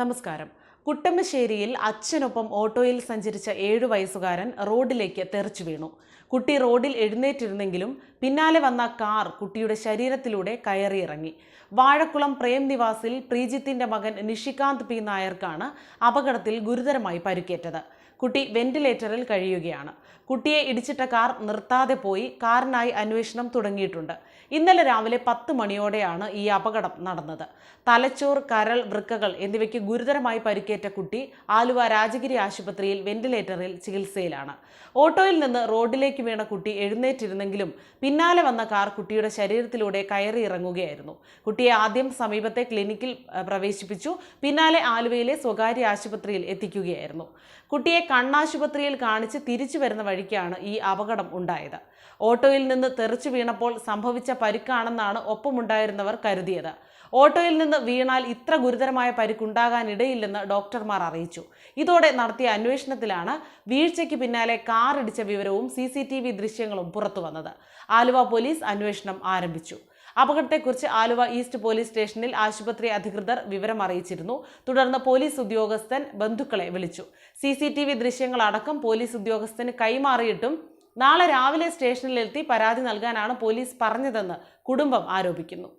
നമസ്കാരം. കുട്ടമ്മശ്ശേരിയിൽ അച്ഛനൊപ്പം ഓട്ടോയിൽ സഞ്ചരിച്ച 7 വയസ്സുകാരൻ റോഡിലേക്ക് തെറിച്ചു വീണു. കുട്ടി റോഡിൽ എഴുന്നേറ്റിരുന്നെങ്കിലും പിന്നാലെ വന്ന കാർ കുട്ടിയുടെ ശരീരത്തിലൂടെ കയറിയിറങ്ങി. വാഴക്കുളം പ്രേം നിവാസിൽ പ്രീജിത്തിന്റെ മകൻ നിഷികാന്ത് പി നായർക്കാണ് അപകടത്തിൽ ഗുരുതരമായി പരിക്കേറ്റത്. കുട്ടി വെന്റിലേറ്ററിൽ കഴിയുകയാണ്. കുട്ടിയെ ഇടിച്ചിട്ട കാർ നിർത്താതെ പോയി. കാറിനായി അന്വേഷണം തുടങ്ങിയിട്ടുണ്ട്. ഇന്നലെ രാവിലെ 10 മണിയോടെയാണ് ഈ അപകടം നടന്നത്. തലച്ചോർ, കരൾ, വൃക്കകൾ എന്നിവയ്ക്ക് ഗുരുതരമായി പരിക്കേറ്റ കുട്ടി ആലുവ രാജഗിരി ആശുപത്രിയിൽ വെന്റിലേറ്ററിൽ ചികിത്സയിലാണ്. ഓട്ടോയിൽ നിന്ന് റോഡിലേക്ക് വീണ കുട്ടി എഴുന്നേറ്റിരുന്നെങ്കിലും പിന്നാലെ വന്ന കാർ കുട്ടിയുടെ ശരീരത്തിലൂടെ കയറി ഇറങ്ങുകയായിരുന്നു. കുട്ടിയെ ആദ്യം സമീപത്തെ ക്ലിനിക്കിൽ പ്രവേശിപ്പിച്ചു. പിന്നാലെ ആലുവയിലെ സ്വകാര്യ ആശുപത്രിയിൽ എത്തിക്കുകയായിരുന്നു. കുട്ടിയെ കണ്ണാശുപത്രിയിൽ കാണിച്ച് തിരിച്ചു വരുന്ന വഴിക്കാണ് ഈ അപകടം ഉണ്ടായത്. ഓട്ടോയിൽ നിന്ന് തെറിച്ചു വീണപ്പോൾ സംഭവിച്ച പരിക്കാണെന്നാണ് ഒപ്പമുണ്ടായിരുന്നവർ കരുതിയത്. ഓട്ടോയിൽ നിന്ന് വീണാൽ ഇത്ര ഗുരുതരമായ പരിക്കുണ്ടാകാനിടയില്ലെന്ന് ഡോക്ടർമാർ അറിയിച്ചു. ഇതോടെ നടത്തിയ അന്വേഷണത്തിലാണ് വീഴ്ചയ്ക്ക് പിന്നാലെ കാർ ഇടിച്ച വിവരവും CCTV ദൃശ്യങ്ങളും പുറത്തുവന്നത്. ആലുവ പോലീസ് അന്വേഷണം ആരംഭിച്ചു. അപകടത്തെക്കുറിച്ച് ആലുവ ഈസ്റ്റ് പോലീസ് സ്റ്റേഷനിൽ ആശുപത്രി അധികൃതർ വിവരം അറിയിച്ചിരുന്നു. തുടർന്ന് പോലീസ് ഉദ്യോഗസ്ഥൻ ബന്ധുക്കളെ വിളിച്ചു. CCTV ദൃശ്യങ്ങളടക്കം പോലീസ് ഉദ്യോഗസ്ഥന് കൈമാറിയിട്ടും നാളെ രാവിലെ സ്റ്റേഷനിലെത്തി പരാതി നൽകാനാണ് പോലീസ് പറഞ്ഞതെന്ന് കുടുംബം ആരോപിക്കുന്നു.